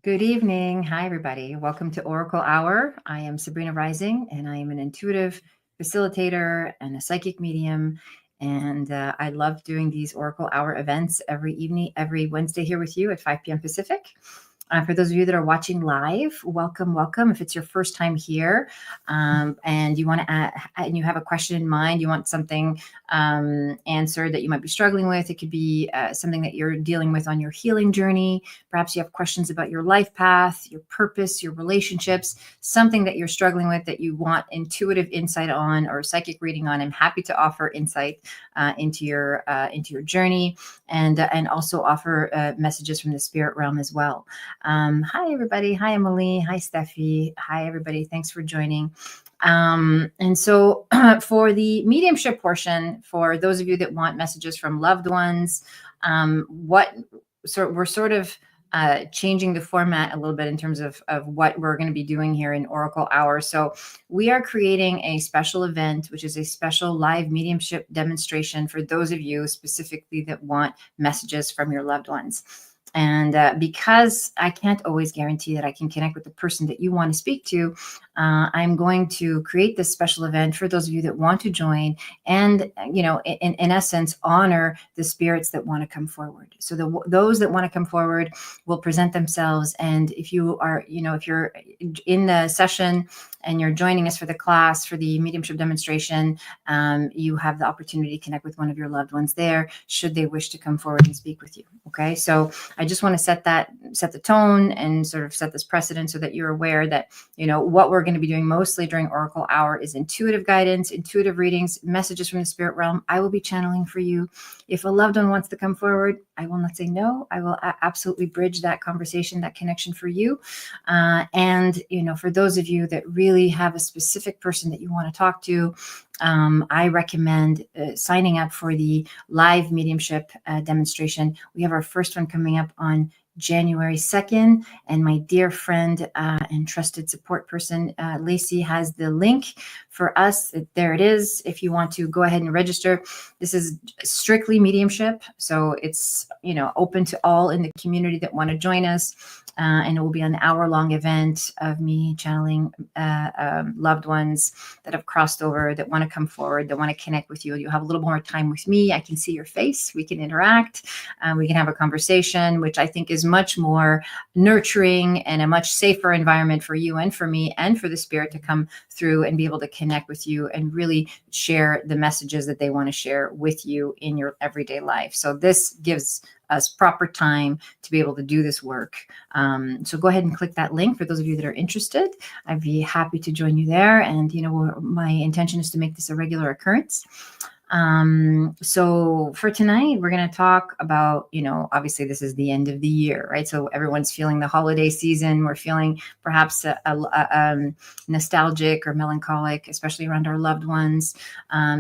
Good evening. Hi, everybody. Welcome to Oracle Hour. I am Sabrina Rising, and I am an intuitive facilitator and a psychic medium. And I love doing these Oracle Hour events every evening, every Wednesday here with you at 5 p.m. Pacific. For those of you that are watching live, welcome, welcome. If it's your first time here and you want to and you have a question in mind, you want something answered that you might be struggling with, it could be something that you're dealing with on your healing journey. Perhaps you have questions about your life path, your purpose, your relationships, something that you're struggling with that you want intuitive insight on or psychic reading on. I'm happy to offer insight into your journey and also offer messages from the spirit realm as well. Hi, everybody. Hi, Emily. Hi, Steffi. Hi, everybody. Thanks for joining. And so for the mediumship portion, for those of you that want messages from loved ones, we're sort of changing the format a little bit in terms of what we're going to be doing here in Oracle Hour. So we are creating a special event, which is a special live mediumship demonstration for those of you specifically that want messages from your loved ones. And because I can't always guarantee that I can connect with the person that you want to speak to, I'm going to create this special event for those of you that want to join and, in essence, honor the spirits that want to come forward. So those that want to come forward will present themselves. And if you are, if you're in the session and you're joining us for the class, for the mediumship demonstration, you have the opportunity to connect with one of your loved ones there, should they wish to come forward and speak with you. Okay. So I just want to set the tone and sort of set this precedent so that you're aware that, what we're going to be doing mostly during Oracle Hour is intuitive guidance, intuitive readings, messages from the spirit realm. I will be channeling for you. If a loved one wants to come forward, I will not say no. I will absolutely bridge that conversation, that connection for you. And for those of you that really have a specific person that you want to talk to, I recommend signing up for the live mediumship demonstration. We have our first one coming up on January 2nd, and my dear friend and trusted support person, Lacey, has the link for us. There it is. If you want to go ahead and register, this is strictly mediumship. So it's, open to all in the community that want to join us. And it will be an hour-long event of me channeling loved ones that have crossed over, that want to come forward, that want to connect with you. You'll have a little more time with me. I can see your face. We can interact. We can have a conversation, which I think is much more nurturing and a much safer environment for you and for me and for the spirit to come through and be able to connect with you and really share the messages that they want to share with you in your everyday life. So this gives us proper time to be able to do this work. So go ahead and click that link for those of you that are interested. I'd be happy to join you there. And, my intention is to make this a regular occurrence. So for tonight, we're going to talk about, obviously this is the end of the year, right? So everyone's feeling the holiday season. We're feeling perhaps nostalgic or melancholic, especially around our loved ones.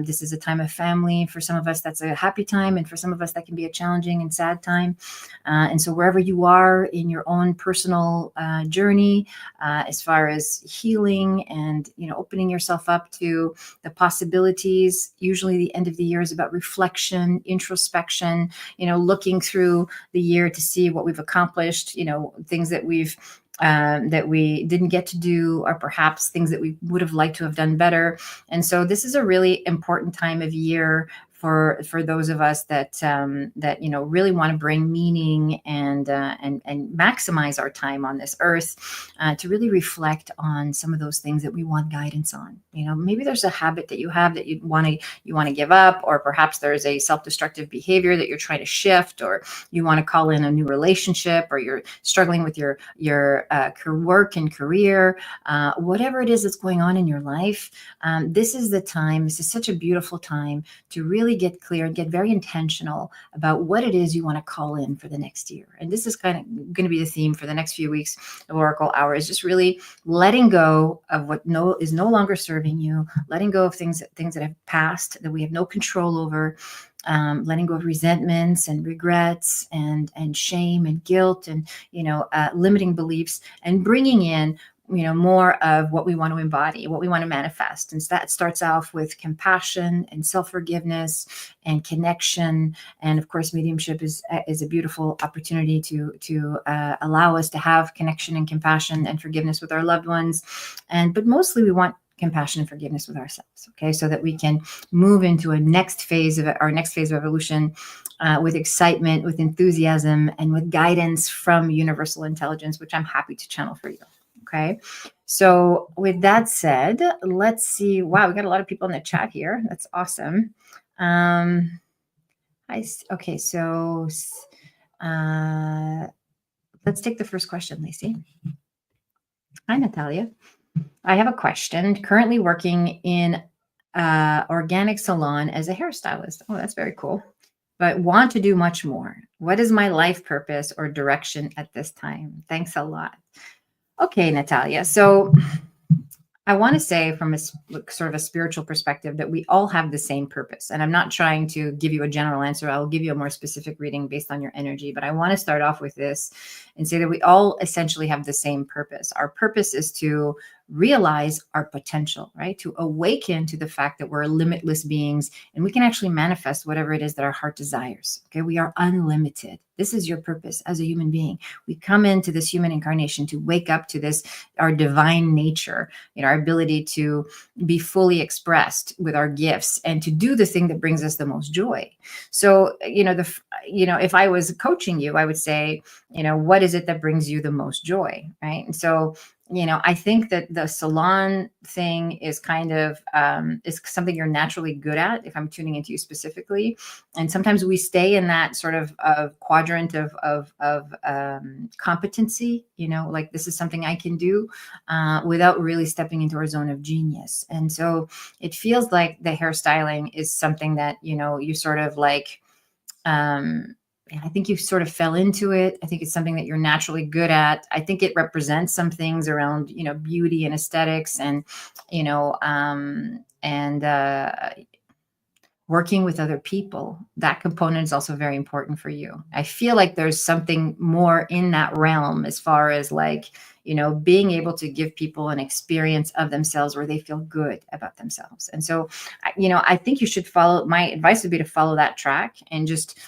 This is a time of family. For some of us, that's a happy time. And for some of us, that can be a challenging and sad time. And so wherever you are in your own personal journey, as far as healing and, opening yourself up to the possibilities, usually the end of the year is about reflection, introspection, looking through the year to see what we've accomplished, things that we didn't get to do, or perhaps things that we would have liked to have done better. And so this is a really important time of year for those of us that really want to bring meaning and maximize our time on this earth, to really reflect on some of those things that we want guidance on. Maybe there's a habit that you have that you want to give up, or perhaps there's a self-destructive behavior that you're trying to shift, or you want to call in a new relationship, or you're struggling with your work and career, whatever it is that's going on in your life. This is the time. This is such a beautiful time to really get clear and get very intentional about what it is you want to call in for the next year. And this is kind of going to be the theme for the next few weeks of Oracle Hour, is just really letting go of what is no longer serving you, letting go of things that have passed that we have no control over, letting go of resentments and regrets and shame and guilt and limiting beliefs, and bringing in more of what we want to embody, what we want to manifest. And so that starts off with compassion and self-forgiveness and connection. And of course, mediumship is a beautiful opportunity to allow us to have connection and compassion and forgiveness with our loved ones. But mostly we want compassion and forgiveness with ourselves, okay, so that we can move into our next phase of evolution with excitement, with enthusiasm, and with guidance from universal intelligence, which I'm happy to channel for you. Okay. So with that said, let's see. Wow, we got a lot of people in the chat here. That's awesome. Okay, so let's take the first question, Lacey. Hi, Natalia. I have a question. Currently working in organic salon as a hairstylist. Oh, that's very cool. But want to do much more. What is my life purpose or direction at this time? Thanks a lot. Okay, Natalia. So I want to say from a sort of a spiritual perspective that we all have the same purpose. And I'm not trying to give you a general answer. I'll give you a more specific reading based on your energy. But I want to start off with this and say that we all essentially have the same purpose. Our purpose is to realize our potential, right? To awaken to the fact that we're limitless beings and we can actually manifest whatever it is that our heart desires. Okay. We are unlimited. This is your purpose as a human being. We come into this human incarnation to wake up to this, our divine nature, our ability to be fully expressed with our gifts and to do the thing that brings us the most joy. So, if I was coaching you, I would say, what is it that brings you the most joy, right? And so, I think that the salon thing is kind of is something you're naturally good at, if I'm tuning into you specifically. And sometimes we stay in that sort of quadrant of competency, like this is something I can do without really stepping into our zone of genius. And so it feels like the hairstyling is something that, you sort of like, I think you sort of fell into it. I think it's something that you're naturally good at. I think it represents some things around, beauty and aesthetics and, working with other people. That component is also very important for you. I feel like there's something more in that realm as far as like, being able to give people an experience of themselves where they feel good about themselves. And so, I think you should follow, my advice would be to follow that track and just,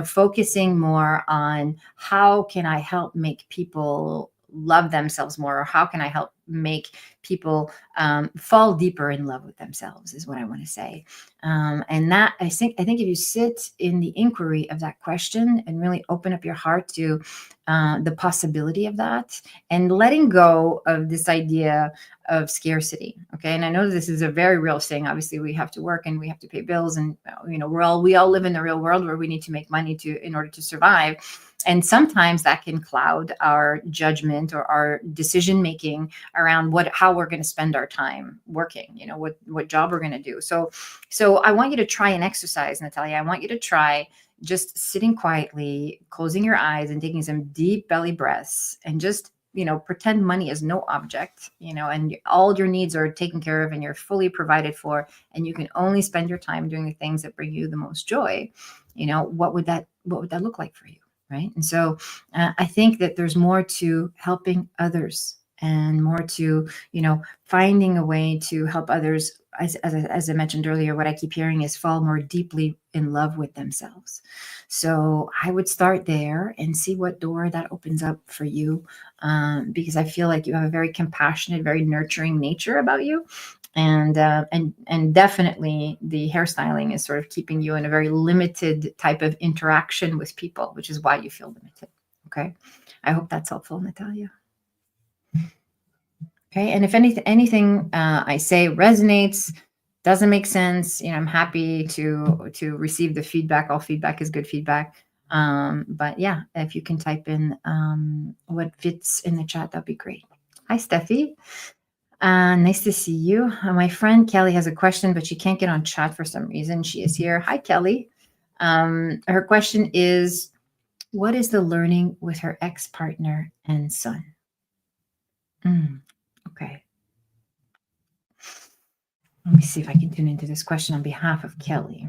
focusing more on how can I help make people love themselves more, or how can I help make people fall deeper in love with themselves is what I want to say. And that I think if you sit in the inquiry of that question and really open up your heart to the possibility of that and letting go of this idea of scarcity. Okay. And I know this is a very real thing. Obviously we have to work and we have to pay bills and, we all live in the real world where we need to make money in order to survive. And sometimes that can cloud our judgment or our decision making around how we're going to spend our time working, what job we're going to do. So I want you to try an exercise, Natalia. I want you to try just sitting quietly, closing your eyes and taking some deep belly breaths and just, pretend money is no object, and all your needs are taken care of and you're fully provided for, and you can only spend your time doing the things that bring you the most joy. What would that look like for you? Right. And so I think that there's more to helping others and more to, finding a way to help others. As I mentioned earlier, what I keep hearing is fall more deeply in love with themselves. So I would start there and see what door that opens up for you, because I feel like you have a very compassionate, very nurturing nature about you. And definitely the hairstyling is sort of keeping you in a very limited type of interaction with people, which is why you feel limited. Okay. I hope that's helpful, Natalia. Okay. And if anything I say resonates, doesn't make sense, I'm happy to receive the feedback. All feedback is good feedback. But yeah, if you can type in what fits in the chat, that'd be great. Hi, Steffi. Nice to see you. My friend Kelly has a question, but she can't get on chat for some reason. She is here. Hi, Kelly. Her question is, what is the learning with her ex-partner and son? Okay. Let me see if I can tune into this question on behalf of Kelly.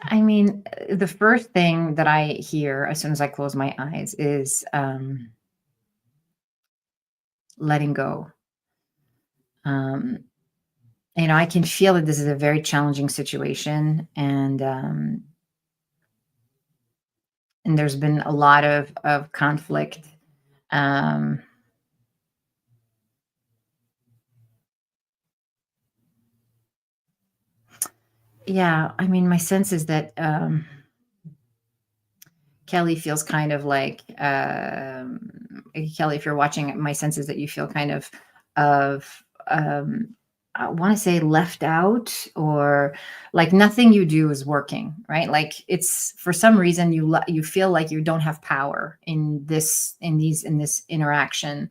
I mean, the first thing that I hear as soon as I close my eyes is letting go. Um, I can feel that this is a very challenging situation, and there's been a lot of conflict. Um, yeah, I mean, my sense is that Kelly feels kind of like Kelly, if you're watching, my sense is that you feel kind of I want to say left out, or like nothing you do is working, right? Like it's for some reason you feel like you don't have power in this interaction,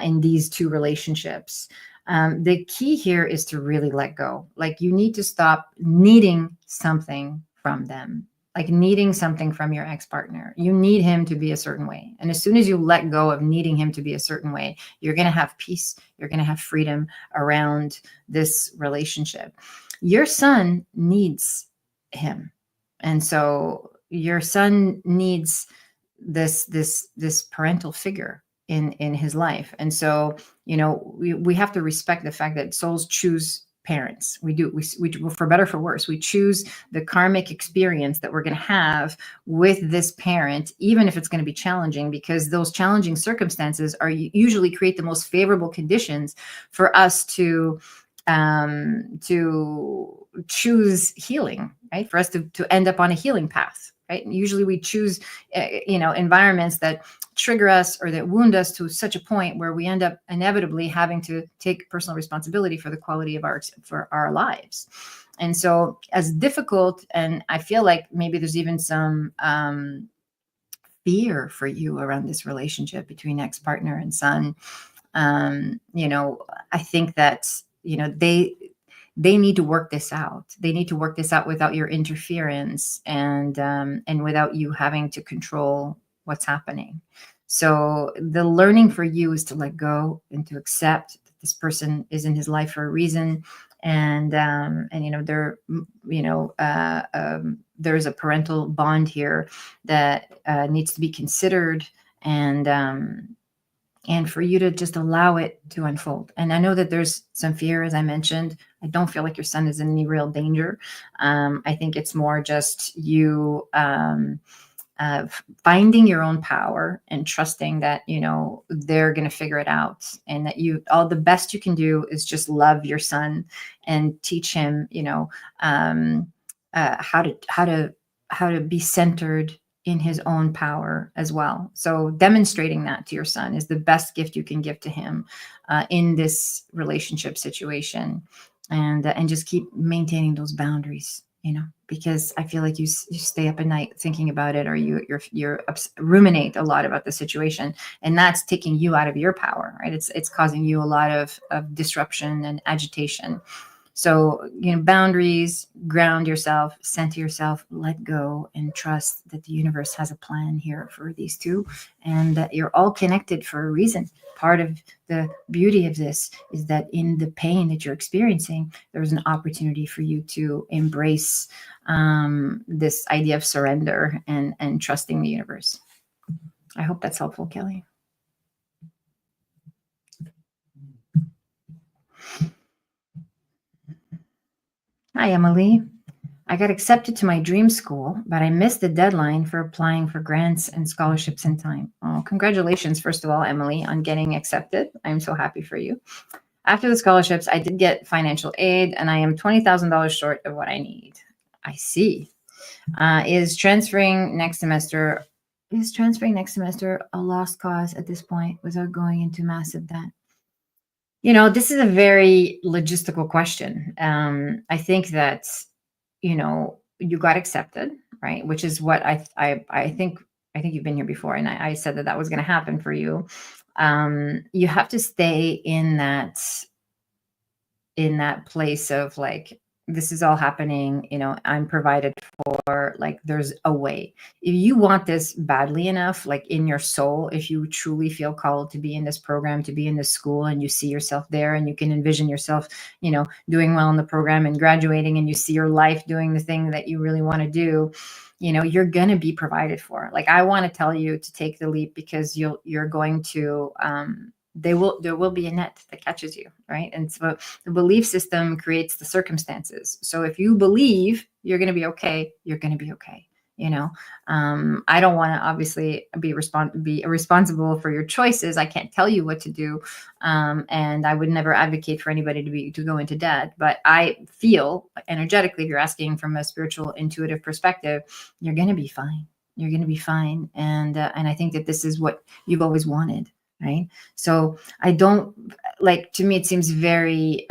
in these two relationships. The key here is to really let go. Like you need to stop needing something from them, like needing something from your ex-partner. You need him to be a certain way. And as soon as you let go of needing him to be a certain way, you're going to have peace, you're going to have freedom around this relationship. Your son needs him. And so your son needs this parental figure in his life. And so, we have to respect the fact that souls choose parents. We do. We for better for worse, we choose the karmic experience that we're going to have with this parent, even if it's going to be challenging, because those challenging circumstances are usually create the most favorable conditions for us to choose healing, right? For us to end up on a healing path, right? And usually we choose, environments that trigger us or that wound us to such a point where we end up inevitably having to take personal responsibility for the quality of our lives. And so, as difficult, and I feel like maybe there's even some fear for you around this relationship between ex-partner and son. I think that they need to work this out. They need to work this out without your interference, and without you having to control what's happening. So the learning for you is to let go and to accept that this person is in his life for a reason, and there's a parental bond here that needs to be considered, and for you to just allow it to unfold. And I know that there's some fear, as I mentioned. I don't feel like your son is in any real danger. I think it's more just you finding your own power and trusting that they're going to figure it out, and that all the best you can do is just love your son and teach him how to be centered in his own power as well. So demonstrating that to your son is the best gift you can give to him in this relationship situation, and just keep maintaining those boundaries. Because I feel like you stay up at night thinking about it, or you're ruminate a lot about the situation, and that's taking you out of your power, right? It's causing you a lot of disruption and agitation. So, boundaries, ground yourself, center yourself, let go, and trust that the universe has a plan here for these two, and that you're all connected for a reason. Part of the beauty of this is that in the pain that you're experiencing, there's an opportunity for you to embrace this idea of surrender and trusting the universe. I hope that's helpful, Kelly. Hi, Emily. I got accepted to my dream school, but I missed the deadline for applying for grants and scholarships in time. Oh, congratulations, first of all, Emily, on getting accepted. I'm so happy for you. After the scholarships, I did get financial aid, and I am $20,000 short of what I need. I see. Is transferring next semester a lost cause at this point without going into massive debt? This is a very logistical question. I think that you got accepted, right? Which is what I think. I think you've been here before, and I said that was going to happen for you. You have to stay in that place of like this is all happening, I'm provided for, like, there's a way. If you want this badly enough, like in your soul, if you truly feel called to be in this program, to be in this school, and you see yourself there, and you can envision yourself, doing well in the program and graduating, and you see your life doing the thing that you really want to do, you're going to be provided for. Like, I want to tell you to take the leap, because you're going to, there will be a net that catches you, right? And so the belief system creates the circumstances. So if you believe you're going to be okay, you're going to be okay. I don't want to obviously be responsible for your choices. I can't tell you what to do, and I would never advocate for anybody to go into debt. But I feel energetically, if you're asking from a spiritual, intuitive perspective, you're going to be fine. You're going to be fine, and I think that this is what you've always wanted, right? So I don't, like, to me, it seems very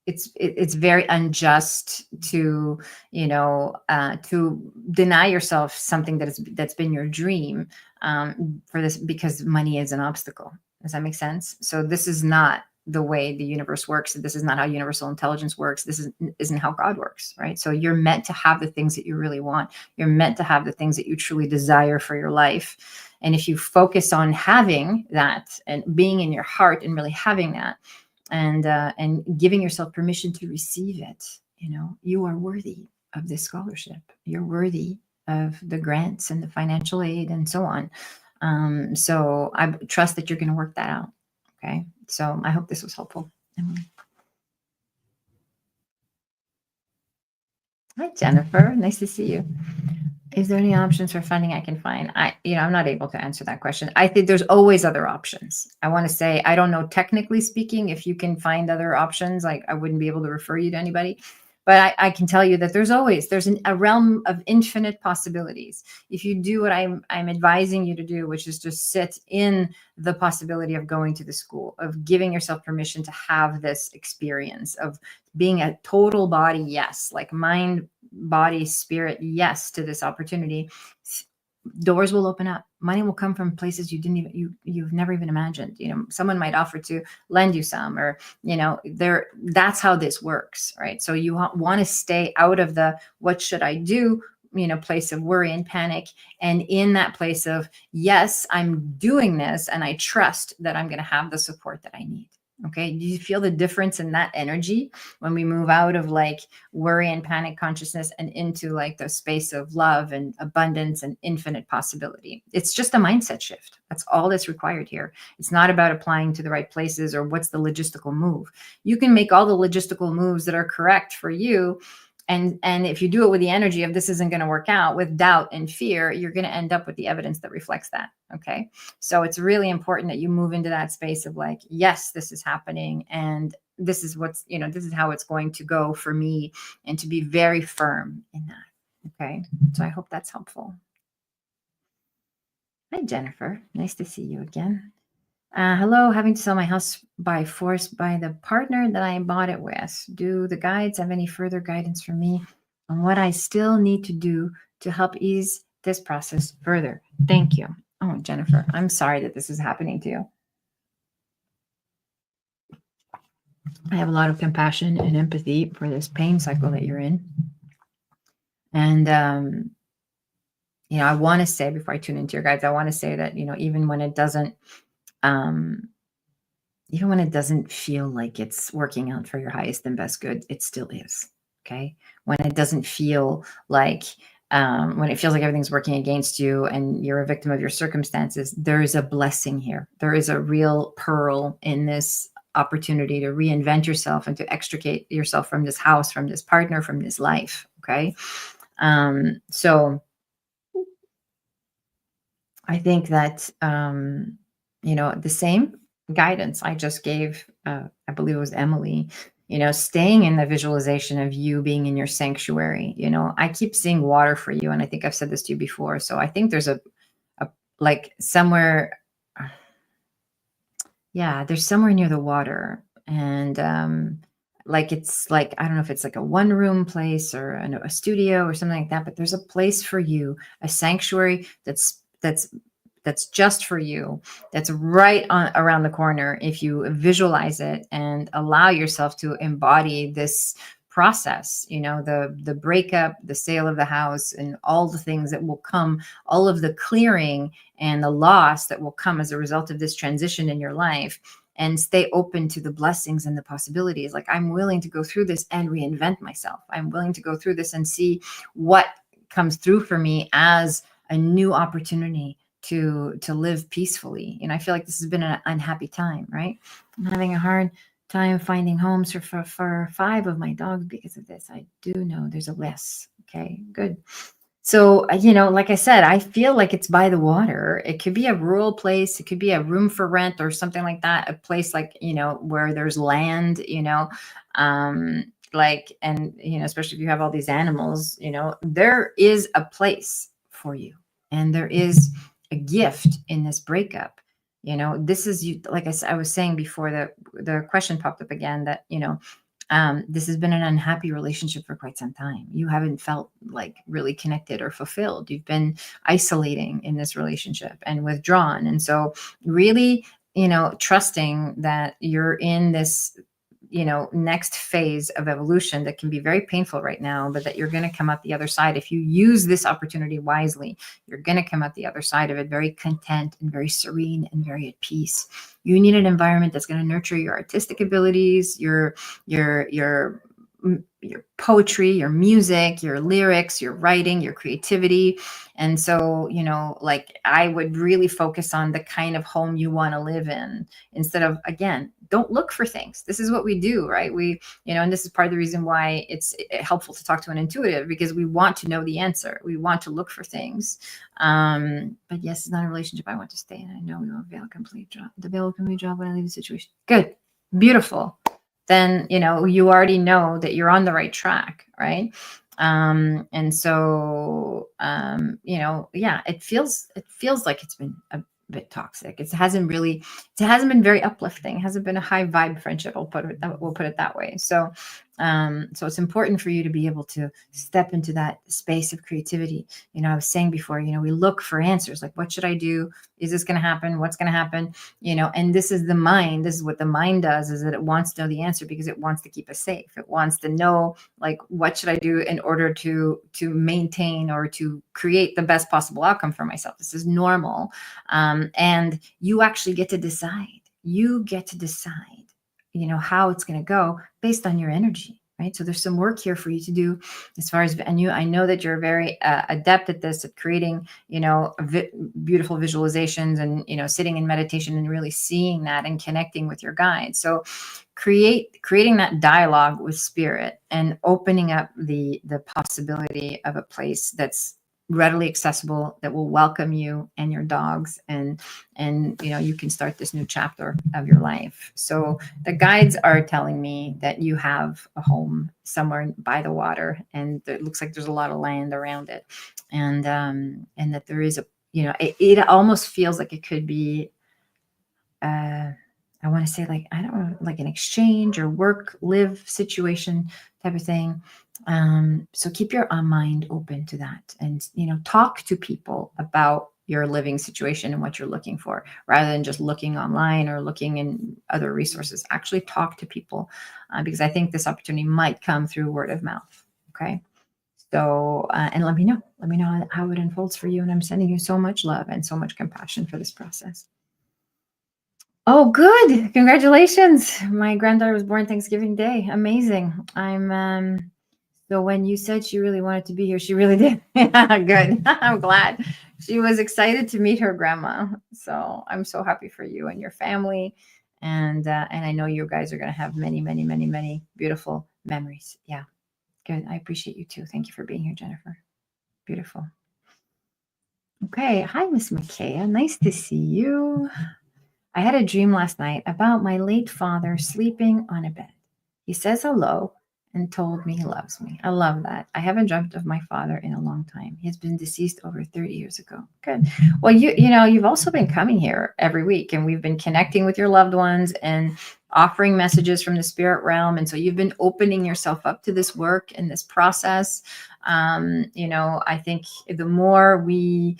it's very unjust to, to deny yourself something that's been your dream, for this, because money is an obstacle. Does that make sense? So this is not the way the universe works. This is not how universal intelligence works. This isn't how God works, right? So you're meant to have the things that you really want. You're meant to have the things that you truly desire for your life. And if you focus on having that and being in your heart and really having that, and giving yourself permission to receive it, you are worthy of this scholarship. You're worthy of the grants and the financial aid and so on. So I trust that you're going to work that out. Okay. So I hope this was helpful. Emily. Hi, Jennifer. Nice to see you. Is there any options for funding I can find? I'm not able to answer that question. I think there's always other options. I want to say, I don't know, technically speaking, if you can find other options, like, I wouldn't be able to refer you to anybody. But I can tell you that there's a realm of infinite possibilities. If you do what I'm advising you to do, which is just sit in the possibility of going to the school, of giving yourself permission to have this experience, of being a total body yes, like mind, body, spirit yes to this opportunity, doors will open up. Money will come from places you've never even imagined. Someone might offer to lend you some, or that's how this works, right? So you want to stay out of the what should I do place of worry and panic, and in that place of, yes, I'm doing this, and I trust that I'm going to have the support that I need. Okay. Do you feel the difference in that energy when we move out of, like, worry and panic consciousness and into, like, the space of love and abundance and infinite possibility? It's just a mindset shift. That's all that's required here. It's not about applying to the right places or what's the logistical move. You can make all the logistical moves that are correct for you. And if you do it with the energy of this isn't going to work out, with doubt and fear, you're going to end up with the evidence that reflects that. Okay. So it's really important that you move into that space of, like, yes, this is happening. And this is this is how it's going to go for me, and to be very firm in that. Okay. So I hope that's helpful. Hi, Jennifer. Nice to see you again. Hello, having to sell my house by force by the partner that I bought it with. Do the guides have any further guidance for me on what I still need to do to help ease this process further? Thank you. Oh, Jennifer, I'm sorry that this is happening to you. I have a lot of compassion and empathy for this pain cycle that you're in. And, I want to say, before I tune into your guides, I want to say that, even when it doesn't, feel like it's working out for your highest and best good, it still is. Okay. When it doesn't feel like, when it feels like everything's working against you and you're a victim of your circumstances, there is a blessing here. There is a real pearl in this opportunity to reinvent yourself and to extricate yourself from this house, from this partner, from this life. Okay. So I think that, the same guidance I just gave, I believe it was Emily, staying in the visualization of you being in your sanctuary. I keep seeing water for you. And I think I've said this to you before. So I think there's a like somewhere, there's somewhere near the water. And, it's like, I don't know if it's like a one room place or a studio or something like that, but there's a place for you, a sanctuary that's that's just for you, that's right on around the corner if you visualize it and allow yourself to embody this process, the breakup, the sale of the house, and all the things that will come, all of the clearing and the loss that will come as a result of this transition in your life. And stay open to the blessings and the possibilities. Like, I'm willing to go through this and reinvent myself. I'm willing to go through this and see what comes through for me as a new opportunity to live peacefully. I feel like this has been an unhappy time, right? I'm having a hard time finding homes for 5 of my dogs because of this. I do know there's a list. Okay, good. So, like I said, I feel like it's by the water. It could be a rural place. It could be a room for rent or something like that. A place like, where there's land, and, especially if you have all these animals, there is a place for you. And there is a gift in this breakup. This is you, like I was saying before, the question popped up again that, this has been an unhappy relationship for quite some time. You haven't felt like really connected or fulfilled. You've been isolating in this relationship and withdrawn. And so really, trusting that you're in this, next phase of evolution that can be very painful right now, but that you're going to come out the other side. If you use this opportunity wisely, you're going to come out the other side of it very content and very serene and very at peace. You need an environment that's going to nurture your artistic abilities, your poetry, your music, your lyrics, your writing, your creativity. And so, like, I would really focus on the kind of home you want to live in instead of, again, don't look for things. This is what we do, right? And this is part of the reason why it's helpful to talk to an intuitive, because we want to know the answer. We want to look for things. But yes, it's not a relationship I want to stay in. I know we will avail a complete job. The veil will complete job when I leave the situation. Good. Beautiful. Then, you already know that you're on the right track, right? And so, yeah, it feels like it's been a bit toxic. It hasn't been very uplifting. It hasn't been a high vibe friendship. We'll put it that way. So it's important for you to be able to step into that space of creativity. I was saying before, we look for answers, like, what should I do? Is this going to happen? What's going to happen? And this is the mind. This is what the mind does, is that it wants to know the answer because it wants to keep us safe. It wants to know, like, what should I do in order to maintain or to create the best possible outcome for myself? This is normal. And you actually get to decide. You get to decide, how it's going to go based on your energy, right? So there's some work here for you to do as far as, I know that you're very adept at this, at creating, beautiful visualizations and, sitting in meditation and really seeing that and connecting with your guides. So creating that dialogue with spirit and opening up the possibility of a place that's readily accessible, that will welcome you and your dogs, and you can start this new chapter of your life. So the guides are telling me that you have a home somewhere by the water, and it looks like there's a lot of land around it, and that there is it almost feels like it could be I want to say, like, I don't know, like an exchange or work live situation type of thing. So keep your mind open to that, and, talk to people about your living situation and what you're looking for, rather than just looking online or looking in other resources. Actually talk to people, because I think this opportunity might come through word of mouth. Okay. So, and let me know how it unfolds for you. And I'm sending you so much love and so much compassion for this process. Oh, good. Congratulations. My granddaughter was born Thanksgiving Day. Amazing. So when you said she really wanted to be here, she really did. Yeah, good. I'm glad. She was excited to meet her grandma. So I'm so happy for you and your family. And I know you guys are going to have many, many, many, many beautiful memories. Yeah, good. I appreciate you too. Thank you for being here, Jennifer. Beautiful. Okay. Hi, Miss McKay. Nice to see you. I had a dream last night about my late father sleeping on a bed. He says hello and told me he loves me. I love that. I haven't dreamt of my father in a long time. He's been deceased over 30 years ago. Good. Well, you've also been coming here every week, and we've been connecting with your loved ones and offering messages from the spirit realm. And so you've been opening yourself up to this work and this process. I think the more we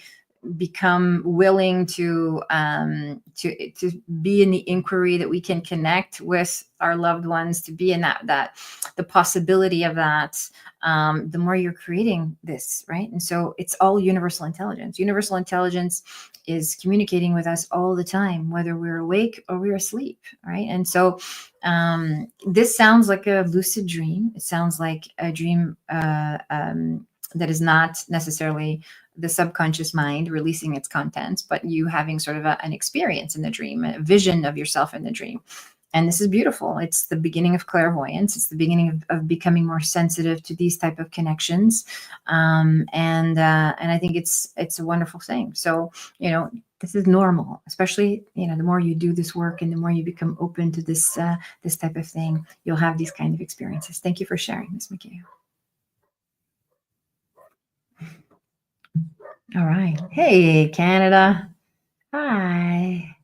become willing to be in the inquiry, that we can connect with our loved ones, to be in that the possibility of that, the more you're creating this, right? And so it's all universal intelligence. Universal intelligence is communicating with us all the time, whether we're awake or we're asleep, right? And so this sounds like a lucid dream. It sounds like a dream that is not necessarily the subconscious mind releasing its contents, but you having sort of an experience in the dream, a vision of yourself in the dream. And this is beautiful. It's the beginning of clairvoyance. It's the beginning of becoming more sensitive to these type of connections. And I think it's a wonderful thing. So, this is normal, especially, the more you do this work and the more you become open to this type of thing, you'll have these kind of experiences. Thank you for sharing, Ms. McKay. All right. Hey, Canada. Hi.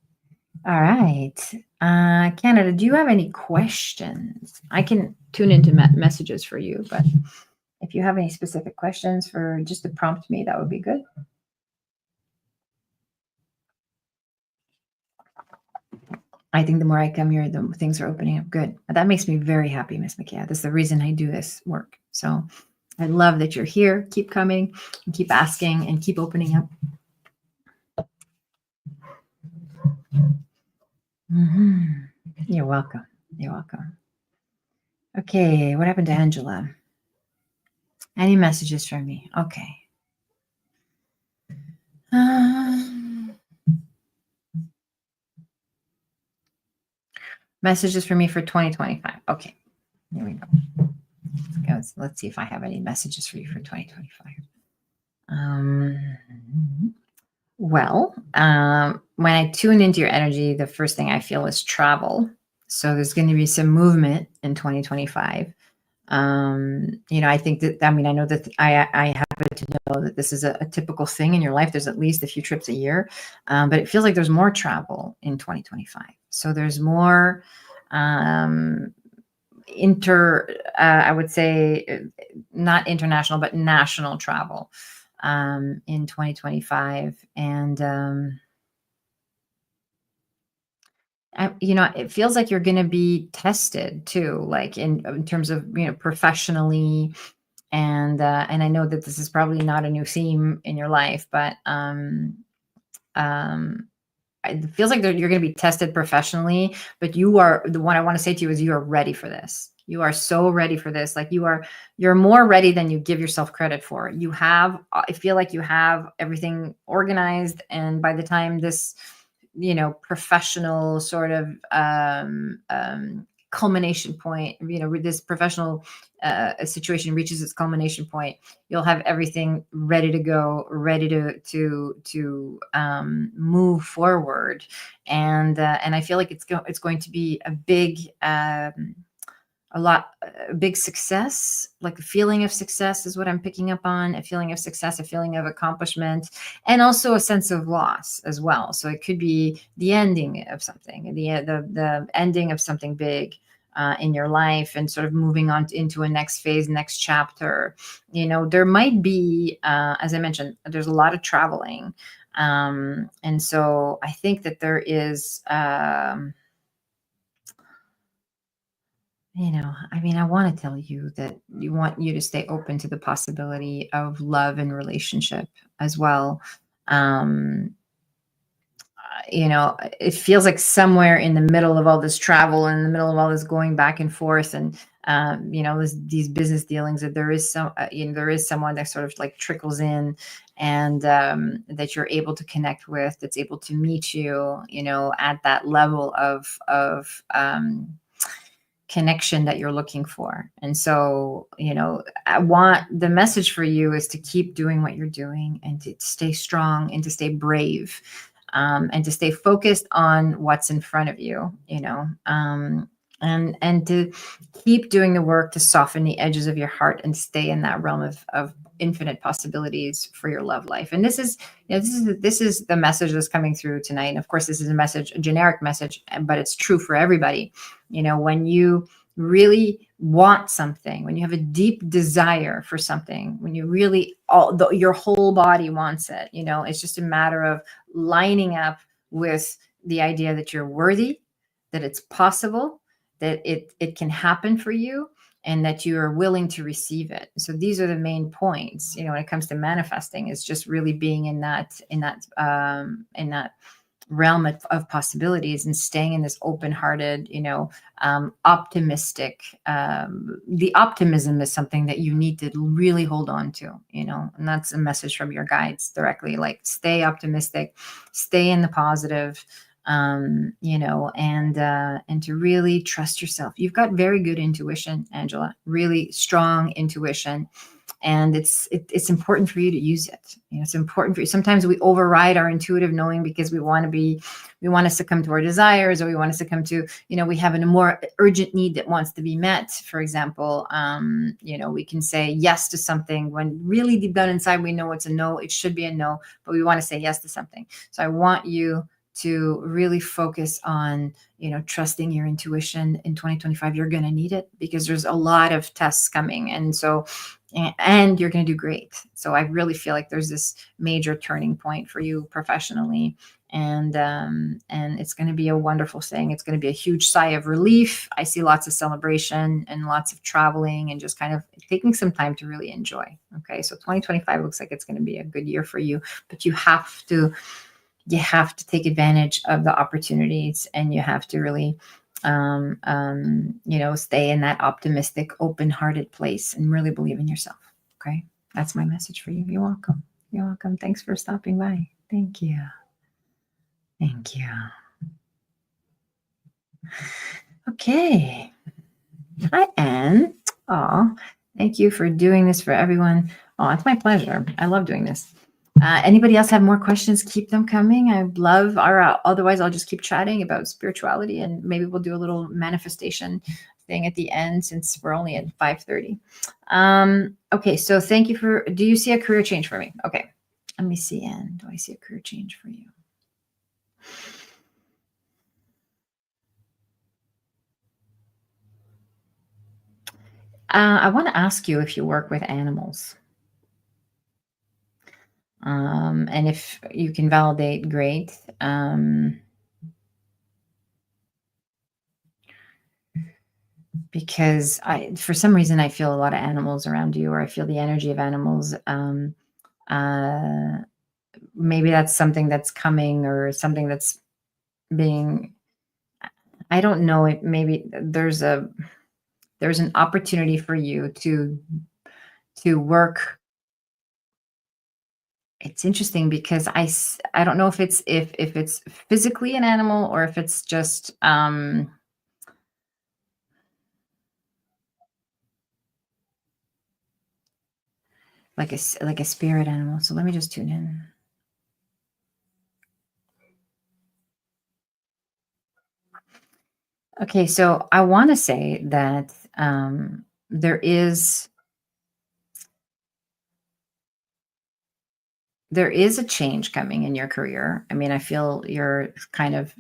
All right. Canada, do you have any questions? I can tune into messages for you, but if you have any specific questions for just to prompt me, that would be good. I think the more I come here, the things are opening up. Good. That makes me very happy, Miss McKay. That's the reason I do this work. So I love that you're here. Keep coming and keep asking and keep opening up. You're welcome. You're welcome. Okay, what happened to Angela? Any messages from me? Okay. Messages for me for 2025. Okay, here we go. Let's see if I have any messages for you for 2025. When I tune into your energy, the first thing I feel is travel. So there's going to be some movement in 2025. I think that, I know that I happen to know that this is a typical thing in your life. There's at least a few trips a year, but it feels like there's more travel in 2025. So there's more I would say not international, but national travel in 2025. And, it feels like you're going to be tested too, like in terms of, professionally. And I know that this is probably not a new theme in your life, but it feels like you're going to be tested professionally, but the one I want to say to you is you are ready for this. You are so ready for this. Like you're more ready than you give yourself credit for. I feel like you have everything organized. And by the time this, professional sort of culmination point, this professional situation reaches its culmination point, you'll have everything ready to go, ready to move forward. And I feel like it's going to be a big big success, like a feeling of success is what I'm picking up on, a feeling of success, a feeling of accomplishment, and also a sense of loss as well. So it could be the ending of something, the ending of something big in your life, and sort of moving on into a next phase, next chapter. There might be, as I mentioned, there's a lot of traveling. And so I think that there is, I want to tell you that you want you to stay open to the possibility of love and relationship as well. It feels like somewhere in the middle of all this travel, in the middle of all this going back and forth, and these business dealings, that there is there is someone that sort of like trickles in, and that you're able to connect with, that's able to meet you, at that level of connection that you're looking for. And so, I want the message for you is to keep doing what you're doing, and to stay strong, and to stay brave, and to stay focused on what's in front of you, and to keep doing the work to soften the edges of your heart and stay in that realm of infinite possibilities for your love life. And this is the message that's coming through tonight. And of course, this is a generic message, but it's true for everybody. When you really want something, when you have a deep desire for something, when you really your whole body wants it, it's just a matter of lining up with the idea that you're worthy, that it's possible, that it can happen for you, and that you are willing to receive it. So these are the main points, when it comes to manifesting, is just really being in that realm of possibilities, and staying in this open-hearted, optimistic. The optimism is something that you need to really hold on to, and that's a message from your guides directly. Like, stay optimistic, stay in the positive, and to really trust yourself. You've got very good intuition, Angela, really strong intuition, and it's important for you to use it. It's important for you. Sometimes we override our intuitive knowing because we want to succumb to our desires, or we want to succumb to, we have a more urgent need that wants to be met. For example, we can say yes to something when really deep down inside we know it's a no. It should be a no, but we want to say yes to something. So I want you to really focus on, trusting your intuition in 2025. You're going to need it because there's a lot of tests coming. And you're going to do great. So I really feel like there's this major turning point for you professionally. And it's going to be a wonderful thing. It's going to be a huge sigh of relief. I see lots of celebration and lots of traveling and just kind of taking some time to really enjoy. Okay. So 2025 looks like it's going to be a good year for you, but you have to take advantage of the opportunities, and you have to really, stay in that optimistic, open-hearted place and really believe in yourself. Okay. That's my message for you. You're welcome. You're welcome. Thanks for stopping by. Thank you. Thank you. Okay. Hi, Anne. Oh, thank you for doing this for everyone. Oh, it's my pleasure. I love doing this. Anybody else have more questions? Keep them coming. I love otherwise I'll just keep chatting about spirituality, and maybe we'll do a little manifestation thing at the end, since we're only at 5:30. Okay, so thank you do you see a career change for me? Okay, let me see, Anne. Do I see a career change for you? I want to ask you if you work with animals. And if you can validate, great. Because for some reason, I feel a lot of animals around you, or I feel the energy of animals. Maybe that's something that's coming, or something that's being, I don't know. Maybe there's an opportunity for you to work. It's interesting because I don't know if it's physically an animal, or if it's just like a spirit animal. So let me just tune in. Okay, so I want to say that there is a change coming in your career. I mean, I feel you're kind of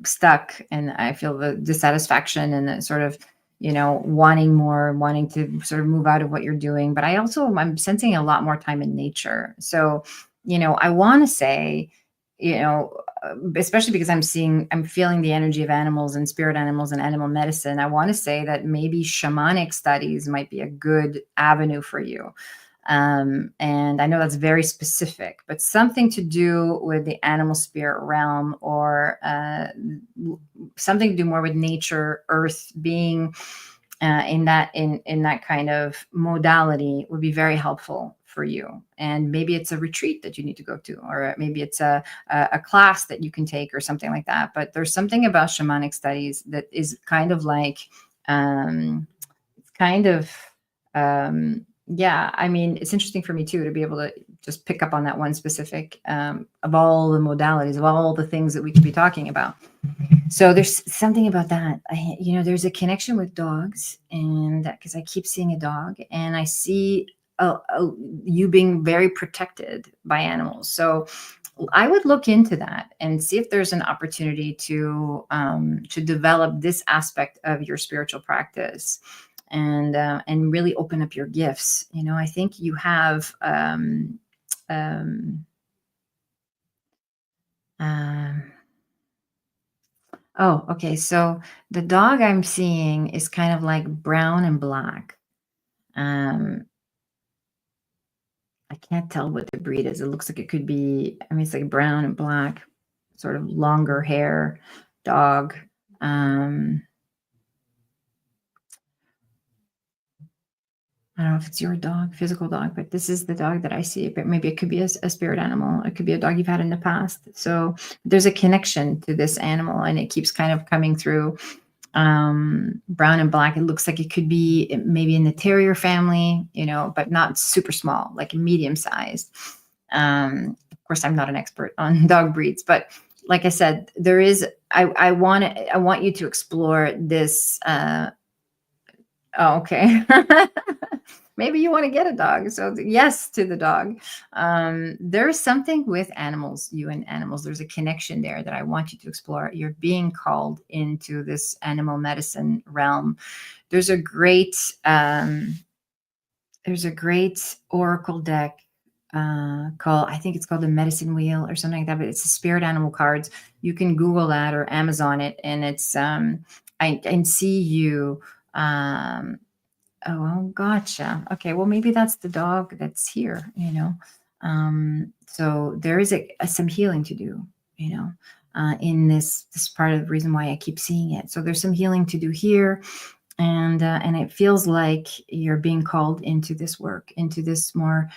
stuck, and I feel the dissatisfaction and the sort of, wanting more, wanting to sort of move out of what you're doing. But I'm sensing a lot more time in nature. So, I want to say, especially because I'm feeling the energy of animals and spirit animals and animal medicine. I want to say that maybe shamanic studies might be a good avenue for you. And I know that's very specific, but something to do with the animal spirit realm, or something to do more with nature, earth, being in that kind of modality would be very helpful for you. And maybe it's a retreat that you need to go to, or maybe it's a class that you can take, or something like that. But there's something about shamanic studies that is kind of like, yeah, I mean, it's interesting for me too, to be able to just pick up on that one specific, of all the modalities, of all the things that we could be talking about. So there's something about that. There's a connection with dogs, and because I keep seeing a dog, and I see you being very protected by animals. So I would look into that and see if there's an opportunity to develop this aspect of your spiritual practice, and really open up your gifts. I think you have um, um, oh, okay. So the dog I'm seeing is kind of like brown and black. Um, I can't tell what the breed is. It looks like it could be, I mean, it's like brown and black, sort of longer hair dog. Um, I don't know if it's your dog, physical dog, but this is the dog that I see. But maybe it could be a spirit animal. It could be a dog you've had in the past. So there's a connection to this animal, and it keeps kind of coming through. Brown and black. It looks like it could be maybe in the terrier family, but not super small, like medium sized. Of course, I'm not an expert on dog breeds, but like I said, there is. I want you to explore this. Oh, okay. Maybe you want to get a dog. So yes to the dog. There's something with animals, you and animals. There's a connection there that I want you to explore. You're being called into this animal medicine realm. There's a great um, there's a great oracle deck called, I think it's called the medicine wheel or something like that, but it's the spirit animal cards. You can Google that or Amazon it, and it's I see you. Um, Oh, gotcha. Okay, well, maybe that's the dog that's here. So there is some healing to do, you know, in this part of the reason why I keep seeing it. So there's some healing to do here, and it feels like you're being called into this work, into this more,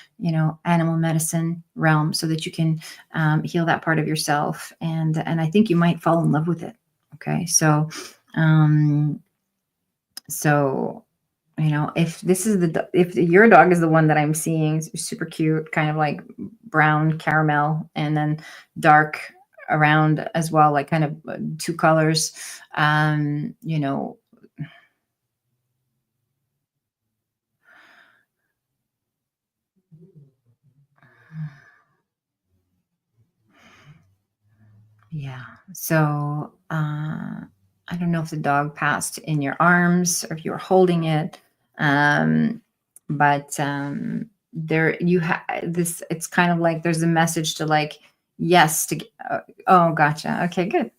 animal medicine realm, so that you can heal that part of yourself, and I think you might fall in love with it. Okay, um, so if this is if your dog is the one that I'm seeing, super cute, kind of like brown caramel, and then dark around as well, like kind of two colors. Um, you know, yeah. So I don't know if the dog passed in your arms or if you were holding it, um, but there you have this. It's kind of like there's a message to like yes to. Oh, gotcha. Okay, good.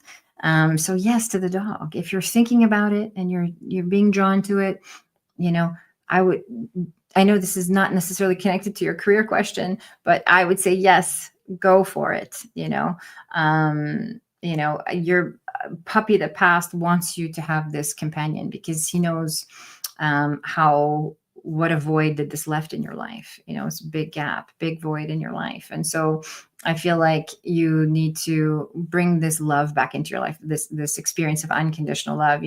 So yes to the dog. If you're thinking about it and you're being drawn to it, you know, I would. I know this is not necessarily connected to your career question, but I would say yes, go for it. Your puppy that passed wants you to have this companion because he knows how what a void that this left in your life. It's a big gap, big void in your life, and so I feel like you need to bring this love back into your life, this experience of unconditional love.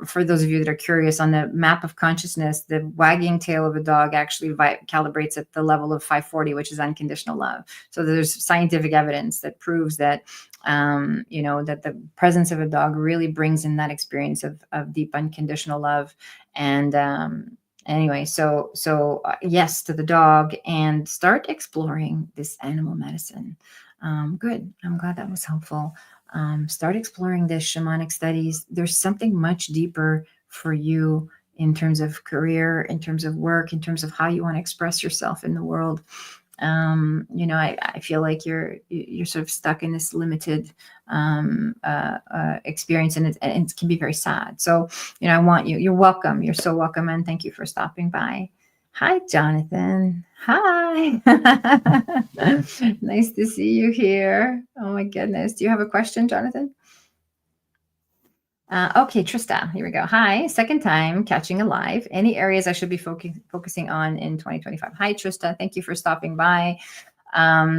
For those of you that are curious, on the map of consciousness, the wagging tail of a dog actually calibrates at the level of 540, which is unconditional love. So there's scientific evidence that proves that, that the presence of a dog really brings in that experience of deep unconditional love. And anyway, so yes to the dog, and start exploring this animal medicine. Good. I'm glad that was helpful. Start exploring this shamanic studies. There's something much deeper for you in terms of career, in terms of work, in terms of how you want to express yourself in the world. I feel like you're sort of stuck in this limited experience, and it can be very sad. So, I want you. You're welcome. You're so welcome, and thank you for stopping by. Hi, Jonathan. Hi. Nice to see you here. Oh my goodness. Do you have a question, Jonathan? Okay, Trista, here we go. Hi, second time catching a live. Any areas I should be focusing on in 2025? Hi, Trista. Thank you for stopping by. Let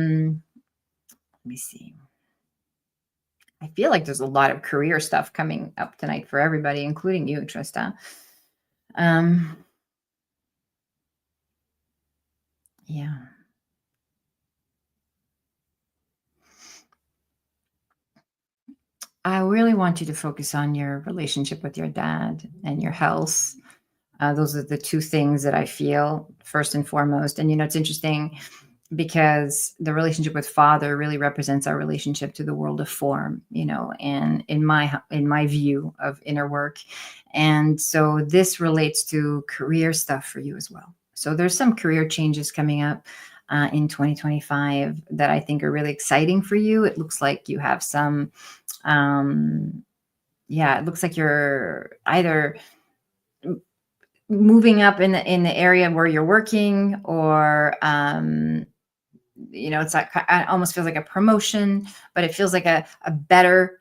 me see. I feel like there's a lot of career stuff coming up tonight for everybody, including you, Trista. Yeah. I really want you to focus on your relationship with your dad and your health. Those are the two things that I feel first and foremost. And, it's interesting. because the relationship with father really represents our relationship to the world of form, and in my view of inner work. And so this relates to career stuff for you as well. So there's some career changes coming up in 2025 that I think are really exciting for you. It looks like you have some, yeah, it looks like you're either moving up in the area where you're working, or it's like, it almost feels like a promotion, but it feels like a better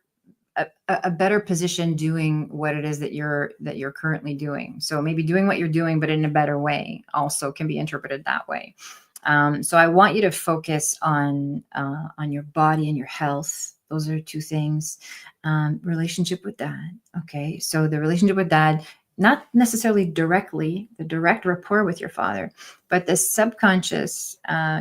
position doing what it is that you're currently doing. So maybe doing what you're doing, but in a better way, also can be interpreted that way. So I want you to focus on your body and your health. Those are two things. Relationship with dad. Okay, so the relationship with dad, not necessarily directly the direct rapport with your father, but the subconscious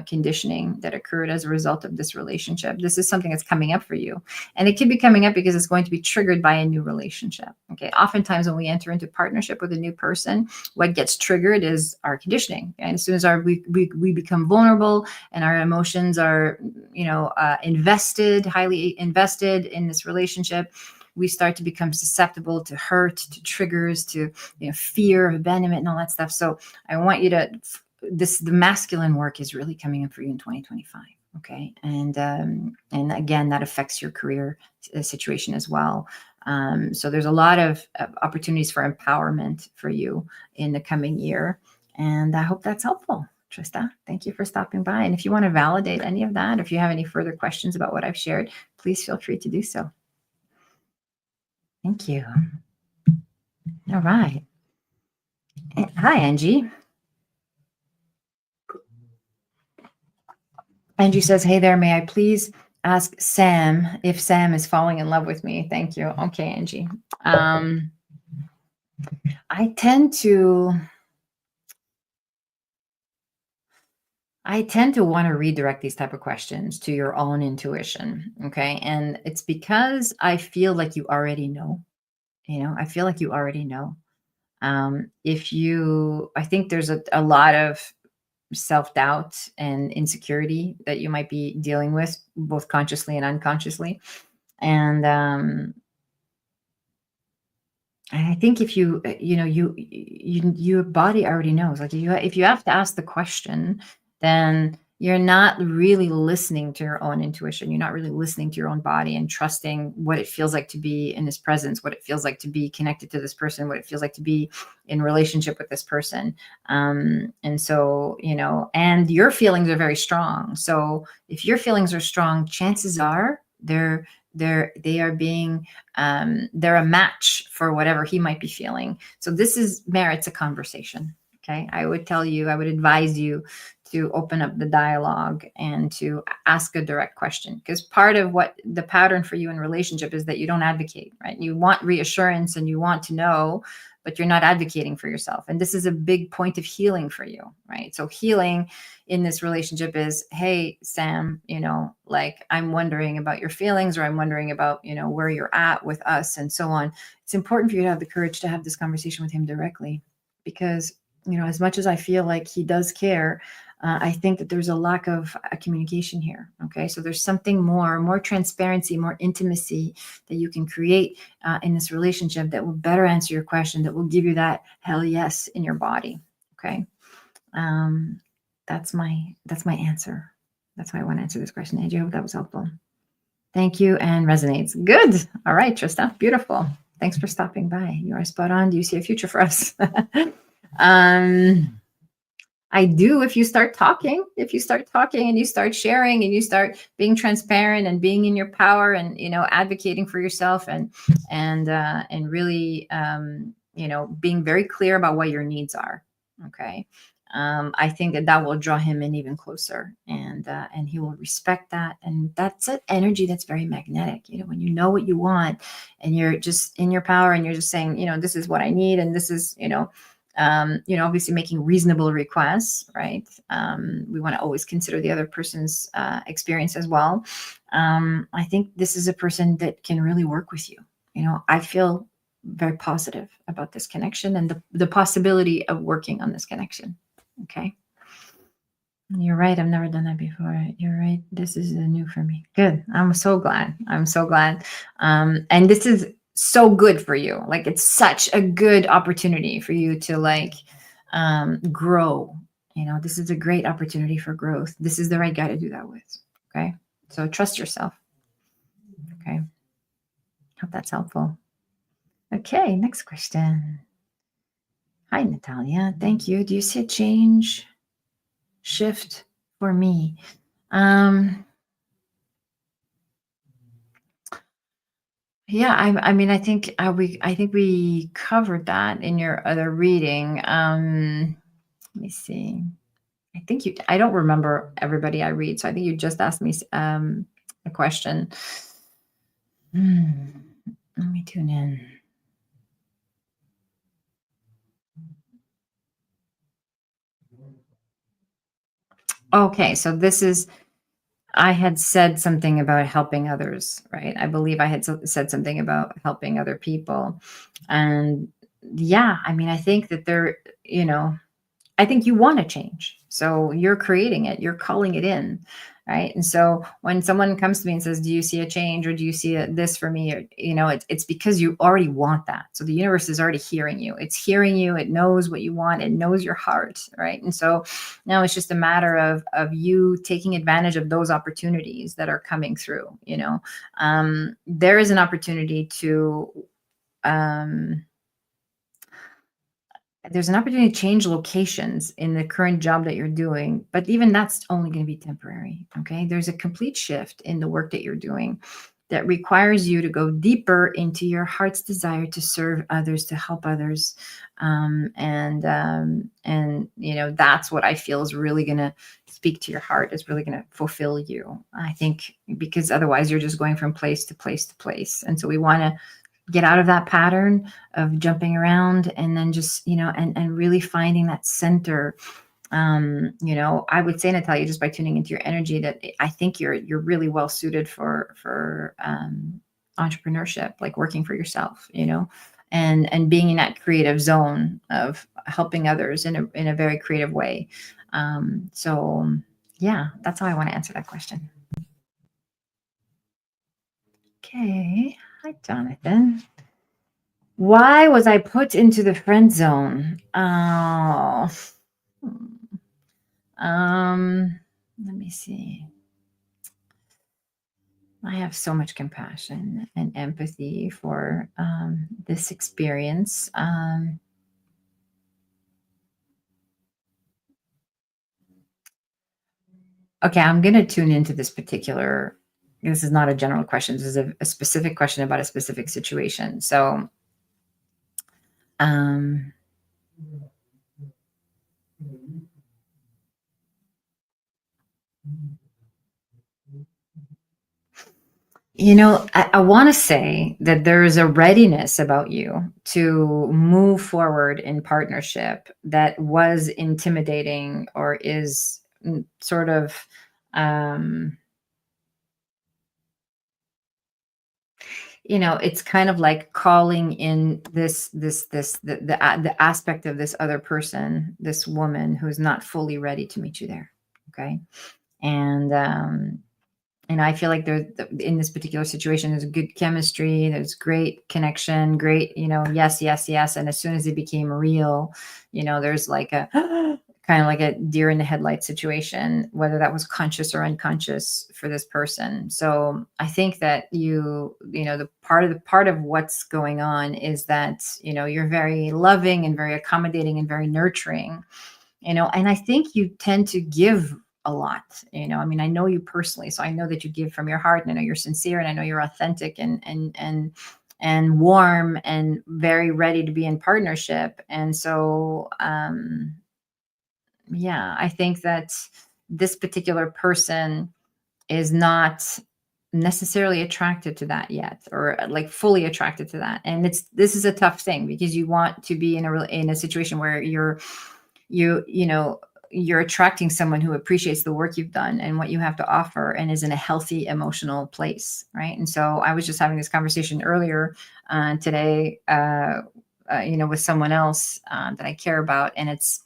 conditioning that occurred as a result of this relationship. This is something that's coming up for you, and it could be coming up because it's going to be triggered by a new relationship. Okay, oftentimes when we enter into partnership with a new person, what gets triggered is our conditioning. And as soon as we become vulnerable and our emotions are highly invested in this relationship, we start to become susceptible to hurt, to triggers, to fear of abandonment and all that stuff. So I want you to the masculine work is really coming up for you in 2025. Okay, and again, that affects your career situation as well. So there's a lot of opportunities for empowerment for you in the coming year, and I hope that's helpful. Trista, thank you for stopping by. And if you want to validate any of that, if you have any further questions about what I've shared, please feel free to do so. Thank you. All right. Hi, Angie. Angie says, hey there, may I please ask Sam if Sam is falling in love with me? Thank you. Okay, Angie. I tend to want to redirect these type of questions to your own intuition. Okay. And it's because I feel like you already know. I feel like you already know. I think there's a lot of self-doubt and insecurity that you might be dealing with, both consciously and unconsciously. And I think if your body already knows. Like, if you have to ask the question, then you're not really listening to your own intuition. You're not really listening to your own body and trusting what it feels like to be in his presence, what it feels like to be connected to this person, what it feels like to be in relationship with this person. And so, and your feelings are very strong. So if your feelings are strong, chances are they are being they're a match for whatever he might be feeling. So this merits a conversation. Okay, I would advise you to open up the dialogue and to ask a direct question, because part of what the pattern for you in relationship is that you don't advocate, right? You want reassurance and you want to know, but you're not advocating for yourself. And this is a big point of healing for you, right? So healing in this relationship is, hey, Sam, like, I'm wondering about your feelings, or I'm wondering about, where you're at with us and so on. It's important for you to have the courage to have this conversation with him directly, because, as much as I feel like he does care, I think that there's a lack of communication here. Okay. So there's something more transparency, more intimacy that you can create in this relationship that will better answer your question, that will give you that hell yes in your body. Okay. That's my answer. That's why I want to answer this question. Angie, I hope that was helpful. Thank you, and resonates. Good. All right, Trista. Beautiful. Thanks for stopping by. You are spot on. Do you see a future for us? I do. If you start talking and you start sharing and you start being transparent and being in your power and, advocating for yourself and really, being very clear about what your needs are. Okay. I think that will draw him in even closer, and he will respect that. And that's an energy that's very magnetic. When you know what you want and you're just in your power and you're just saying, this is what I need. And this is, obviously making reasonable requests, right? We want to always consider the other person's experience as well. I think this is a person that can really work with you. I feel very positive about this connection and the possibility of working on this connection. Okay. You're right. I've never done that before. You're right. This is new for me. Good. I'm so glad. I'm so glad. And this is so good for you. Like it's such a good opportunity for you to like grow. You know, this is a great opportunity for growth. This is the right guy to do that with. Okay. So trust yourself. Okay. Hope that's helpful. Okay. Next question. Hi, Natalia. Thank you. Do you see a change, shift for me? Um, Yeah, I mean, I think we covered that in your other reading. Let me see. I don't remember everybody I read, so I think you just asked me a question. Hmm, Let me tune in. Okay, so this is I had said something about helping others, right? I believe I had said something about helping other people, and yeah, I mean, I think that you know, I think you want to change. So you're creating it, you're calling it in. Right. And so when someone comes to me and says, do you see a change or do you see this for me? Or, it's because you already want that. So the universe is already hearing you. It's hearing you. It knows what you want. It knows your heart. Right. And so now it's just a matter of you taking advantage of those opportunities that are coming through. There is an opportunity to, um, there's an opportunity to change locations in the current job that you're doing, but even that's only going to be temporary. Okay. There's a complete shift in the work that you're doing that requires you to go deeper into your heart's desire to serve others, to help others. That's what I feel is really going to speak to your heart, is really going to fulfill you. I think because otherwise you're just going from place to place to place. And so we want to get out of that pattern of jumping around and then just and really finding that center. I would say, Natalia, just by tuning into your energy, that I think you're really well suited for entrepreneurship, like working for yourself, and being in that creative zone of helping others in a very creative way. So yeah, that's how I want to answer that question. Okay. Hi, Jonathan. Why was I put into the friend zone? Oh, let me see. I have so much compassion and empathy for this experience. Okay, I'm going to tune into this particular. This is not a general question. This is a specific question about a specific situation. So, um, I want to say that there is a readiness about you to move forward in partnership that was intimidating or is sort of, um, it's kind of like calling in the aspect of this other person, this woman who's not fully ready to meet you there. Okay. And I feel like in this particular situation, there's good chemistry, there's great connection, great, yes, yes, yes. And as soon as it became real, there's like a kind of like a deer in the headlight situation, whether that was conscious or unconscious for this person. So I think that the part of what's going on is that, you're very loving and very accommodating and very nurturing, and I think you tend to give a lot. I mean, I know you personally, so I know that you give from your heart, and I know you're sincere, and I know you're authentic and warm and very ready to be in partnership. And so yeah, I think that this particular person is not necessarily attracted to that yet, or like fully attracted to that. And this is a tough thing because you want to be in a situation where you're attracting someone who appreciates the work you've done and what you have to offer and is in a healthy emotional place, right? And so I was just having this conversation earlier today, with someone else that I care about, and it's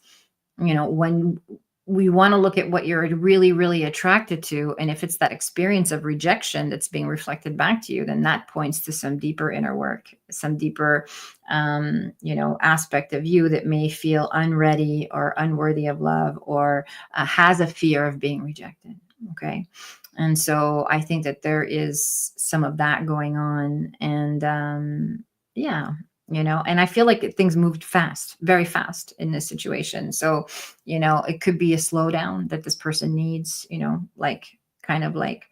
when we want to look at what you're really, really attracted to. And if it's that experience of rejection that's being reflected back to you, then that points to some deeper inner work, some deeper, aspect of you that may feel unready or unworthy of love, or has a fear of being rejected. Okay. And so I think that there is some of that going on. And yeah, and I feel like things moved fast, very fast in this situation. So, it could be a slowdown that this person needs, like kind of like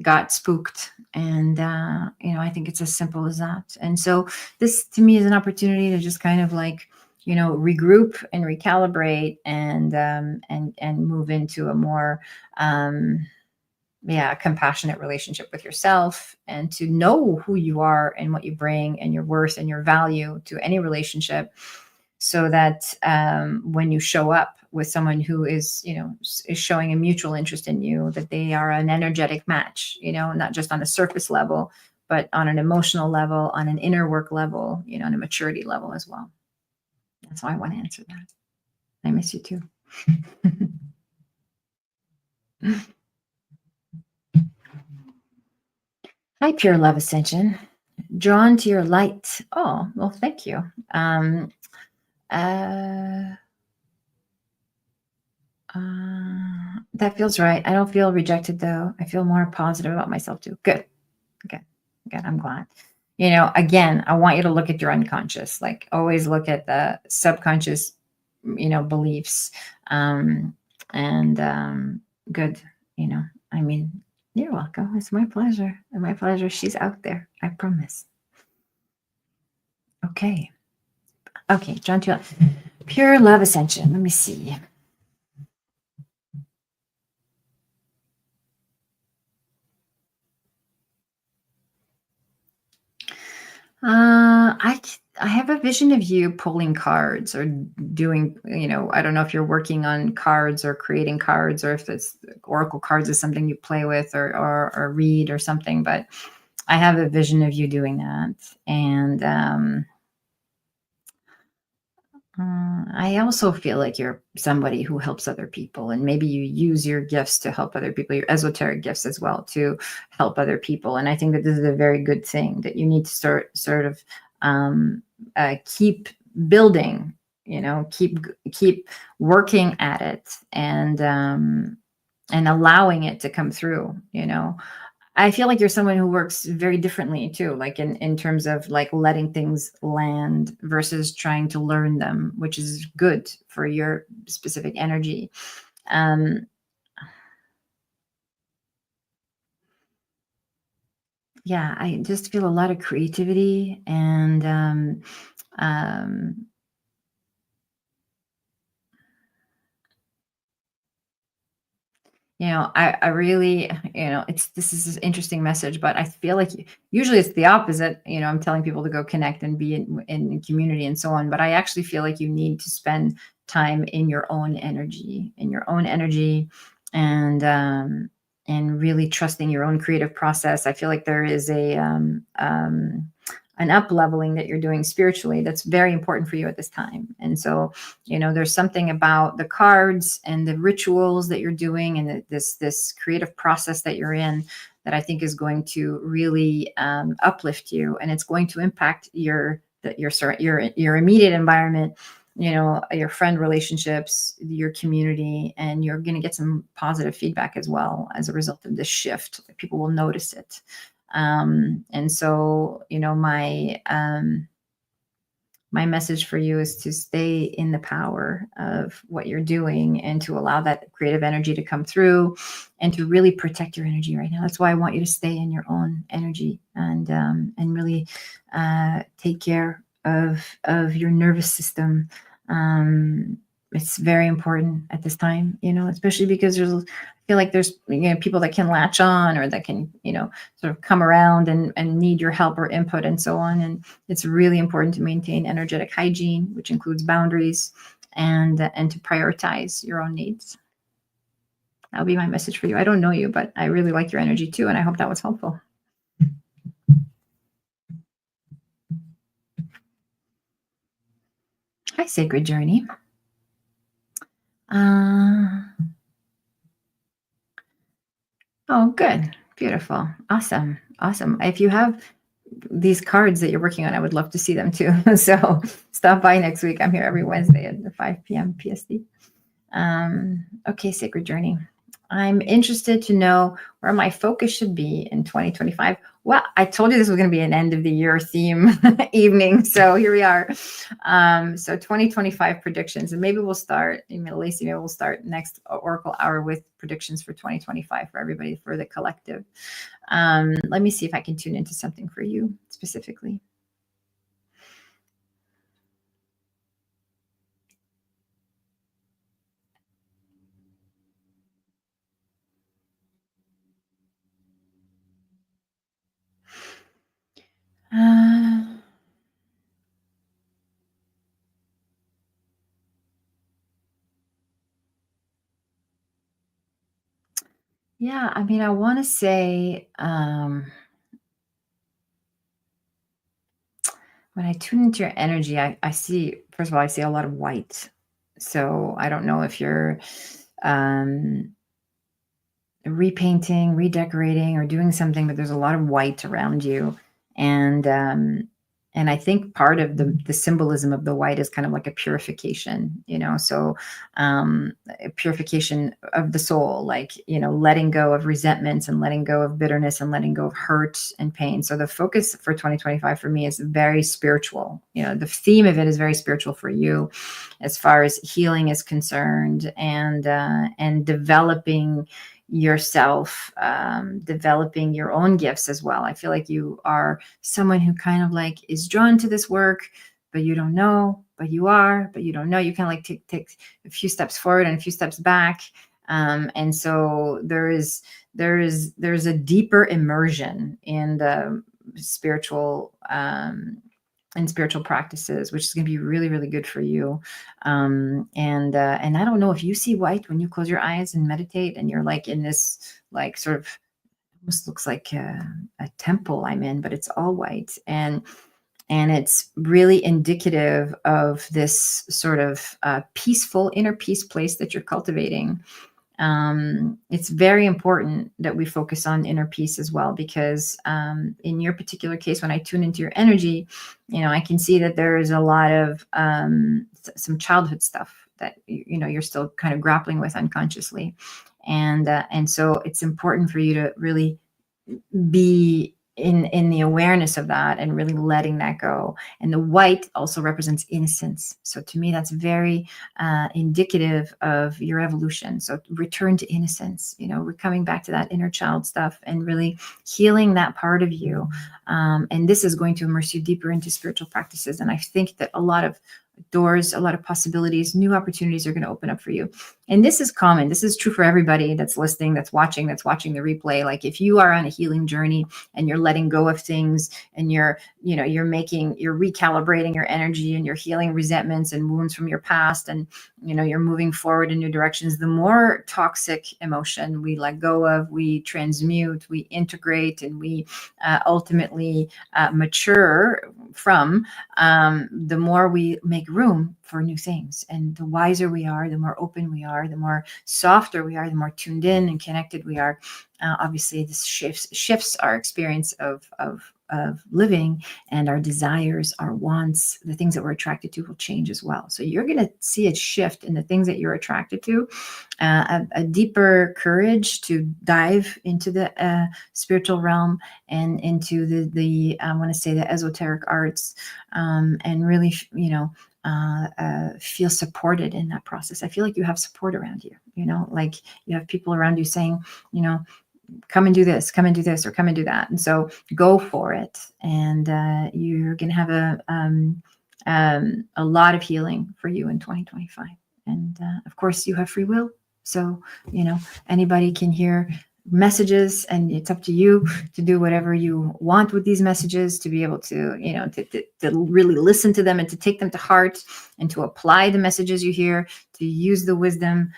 got spooked. And, I think it's as simple as that. And so this to me is an opportunity to just kind of like, regroup and recalibrate, and move into a more, compassionate relationship with yourself, and to know who you are and what you bring and your worth and your value to any relationship, so that when you show up with someone who is showing a mutual interest in you, that they are an energetic match, not just on a surface level, but on an emotional level, on an inner work level, on a maturity level as well. That's why I want to answer that. I miss you too. Hi, pure love ascension. Drawn to your light. Oh, well, thank you. Uh, that feels right. I don't feel rejected though. I feel more positive about myself too. Good. Good. Good. I'm glad. Again, I want you to look at your unconscious. Like always look at the subconscious, beliefs. And good. I mean, you're welcome. It's my pleasure. My pleasure. She's out there. I promise. Okay. Okay, John, pure love ascension. Let me see. I have a vision of you pulling cards or doing, I don't know if you're working on cards or creating cards, or if it's oracle cards is something you play with, or read or something, but I have a vision of you doing that. And I also feel like you're somebody who helps other people, and maybe you use your gifts to help other people, your esoteric gifts as well, to help other people. And I think that this is a very good thing that you need to start sort of keep building, keep working at it, and allowing it to come through. I feel like you're someone who works very differently too, like in terms of like letting things land versus trying to learn them, which is good for your specific energy. Um, yeah, I just feel a lot of creativity, and um, I really, this is an interesting message, but I feel like usually it's the opposite. I'm telling people to go connect and be in community and so on, but I actually feel like you need to spend time in your own energy, and really trusting your own creative process. I feel like there is an up leveling that you're doing spiritually that's very important for you at this time. And so, there's something about the cards and the rituals that you're doing, and this creative process that you're in, that I think is going to really uplift you, and it's going to impact your immediate environment, your friend relationships, your community, and you're going to get some positive feedback as well as a result of this shift. People will notice it. And so, my message for you is to stay in the power of what you're doing, and to allow that creative energy to come through, and to really protect your energy right now. That's why I want you to stay in your own energy, and really take care of your nervous system. It's very important at this time, especially because I feel like there's people that can latch on, or that can sort of come around and need your help or input and so on. And it's really important to maintain energetic hygiene, which includes boundaries, and to prioritize your own needs. That'll be my message for you. I don't know you, but I really like your energy too, and I hope that was helpful. Hi, Sacred Journey. Oh, good. Beautiful. Awesome. Awesome. If you have these cards that you're working on, I would love to see them too. So stop by next week. I'm here every Wednesday at 5 p.m. PST. Okay, Sacred Journey. I'm interested to know where my focus should be in 2025. Well, I told you this was going to be an end of the year theme evening. So here we are. So 2025 predictions, and maybe we'll start, Lacey, maybe we'll start next Oracle Hour with predictions for 2025 for everybody, for the collective. Let me see if I can tune into something for you specifically. Uh, yeah, I mean, I want to say, when I tune into your energy, I see, first of all, I see a lot of white. So I don't know if you're um, repainting, redecorating, or doing something, but there's a lot of white around you. And I think part of the symbolism of the white is kind of like a purification, so a purification of the soul, like, letting go of resentments and letting go of bitterness and letting go of hurt and pain. So the focus for 2025 for me is very spiritual. The theme of it is very spiritual for you as far as healing is concerned, and developing yourself, developing your own gifts as well. I feel like you are someone who kind of like is drawn to this work, but you don't know, but you are, but you don't know. You kind of like take a few steps forward and a few steps back. And so there's a deeper immersion in the spiritual, and spiritual practices, which is going to be really, really good for you. And I don't know if you see white when you close your eyes and meditate, and you're like in this, like, sort of almost looks like a temple I'm in, but it's all white, and it's really indicative of this sort of peaceful inner peace place that you're cultivating. It's very important that we focus on inner peace as well, because in your particular case, when I tune into your energy, I can see that there is a lot of some childhood stuff that you're still kind of grappling with unconsciously, and so it's important for you to really be in the awareness of that and really letting that go. And the white also represents innocence, so to me that's very indicative of your evolution. So return to innocence, we're coming back to that inner child stuff and really healing that part of you. And this is going to immerse you deeper into spiritual practices, and I think that a lot of doors, a lot of possibilities, new opportunities are going to open up for you. And this is common. This is true for everybody that's listening, that's watching the replay. Like, if you are on a healing journey and you're letting go of things, and you're recalibrating your energy, and you're healing resentments and wounds from your past, and you're moving forward in new directions, the more toxic emotion we let go of, we transmute, we integrate, and we ultimately mature from, the more we make room for new things. And the wiser we are, the more open we are, the more softer we are, the more tuned in and connected we are. Obviously, this shifts our experience of living, and our desires, our wants, the things that we're attracted to will change as well. So you're going to see a shift in the things that you're attracted to, a deeper courage to dive into the spiritual realm and into the I want to say the esoteric arts, and really, feel supported in that process. I feel like you have support around you, like you have people around you saying, come and do this, come and do this, or come and do that. And so go for it. And you're going to have a lot of healing for you in 2025. And of course, you have free will. So, anybody can hear messages, and it's up to you to do whatever you want with these messages, to be able to, to really listen to them and to take them to heart, and to apply the messages you hear, to use the wisdom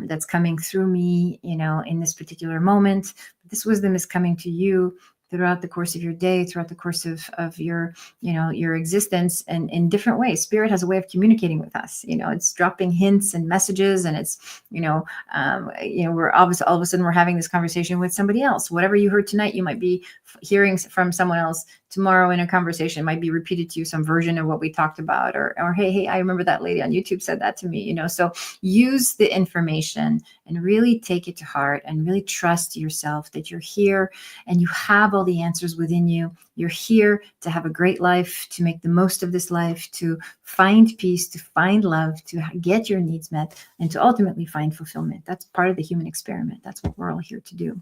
that's coming through me, in this particular moment. This wisdom is coming to you throughout the course of your day, throughout the course of your, your existence, and in different ways. Spirit has a way of communicating with us. It's dropping hints and messages, and it's, we're obviously all of a sudden we're having this conversation with somebody else. Whatever you heard tonight, you might be hearing from someone else tomorrow in a conversation. It might be repeated to you, some version of what we talked about, or hey, I remember that lady on YouTube said that to me. So use the information and really take it to heart, and really trust yourself that you're here and you have all the answers within you. You're here to have a great life, to make the most of this life, to find peace, to find love, to get your needs met, and to ultimately find fulfillment. That's part of the human experiment. That's what we're all here to do.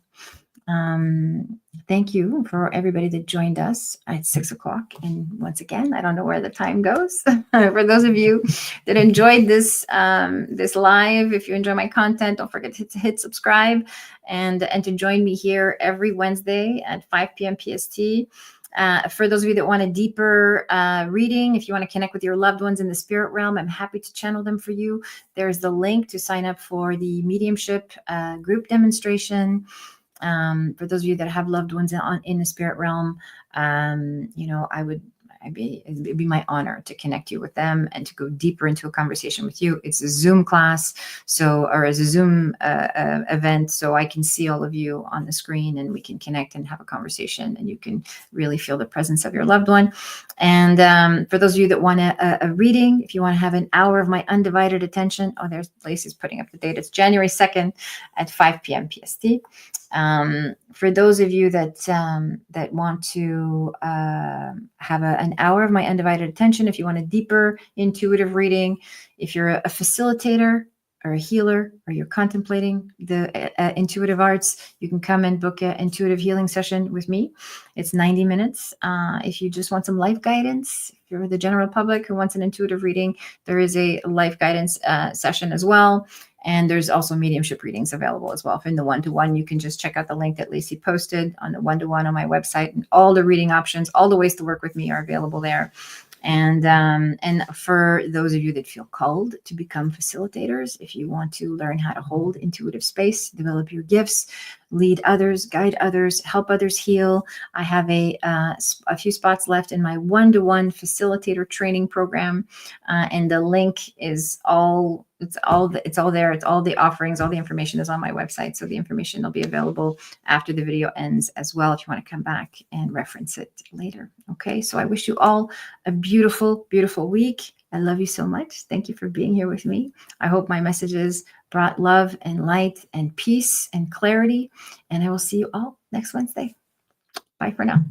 Thank you for everybody that joined us at 6 o'clock. And once again, I don't know where the time goes. For those of you that enjoyed this this live, if you enjoy my content, don't forget to hit subscribe and to join me here every Wednesday at 5 p.m. PST. For those of you that want a deeper reading, if you want to connect with your loved ones in the spirit realm, I'm happy to channel them for you. There's the link to sign up for the mediumship group demonstration. For those of you that have loved ones in the spirit realm, it'd be my honor to connect you with them and to go deeper into a conversation with you. It's a Zoom class, or as a Zoom event, so I can see all of you on the screen and we can connect and have a conversation, and you can really feel the presence of your loved one. And for those of you that want a reading, if you want to have an hour of my undivided attention, there's Lacey's putting up the date. It's January 2nd at 5 p.m. PST. For those of you that want to have an hour of my undivided attention, if you want a deeper intuitive reading, if you're a facilitator or a healer, or you're contemplating the intuitive arts, you can come and book an intuitive healing session with me. It's 90 minutes. If you just want some life guidance, if you're the general public who wants an intuitive reading, there is a life guidance session as well. And there's also mediumship readings available as well. In the one-to-one, you can just check out the link that Lacey posted on the one-to-one on my website. And all the reading options, all the ways to work with me are available there. And for those of you that feel called to become facilitators, if you want to learn how to hold intuitive space, develop your gifts, lead others, guide others, help others heal, I have a few spots left in my one-to-one facilitator training program, and the link is it's all there. It's all the offerings, all the information is on my website. So the information will be available after the video ends as well, if you want to come back and reference it later. Okay, so I wish you all a beautiful, beautiful week. I love you so much. Thank you for being here with me. I hope my messages brought love and light and peace and clarity. And I will see you all next Wednesday. Bye for now.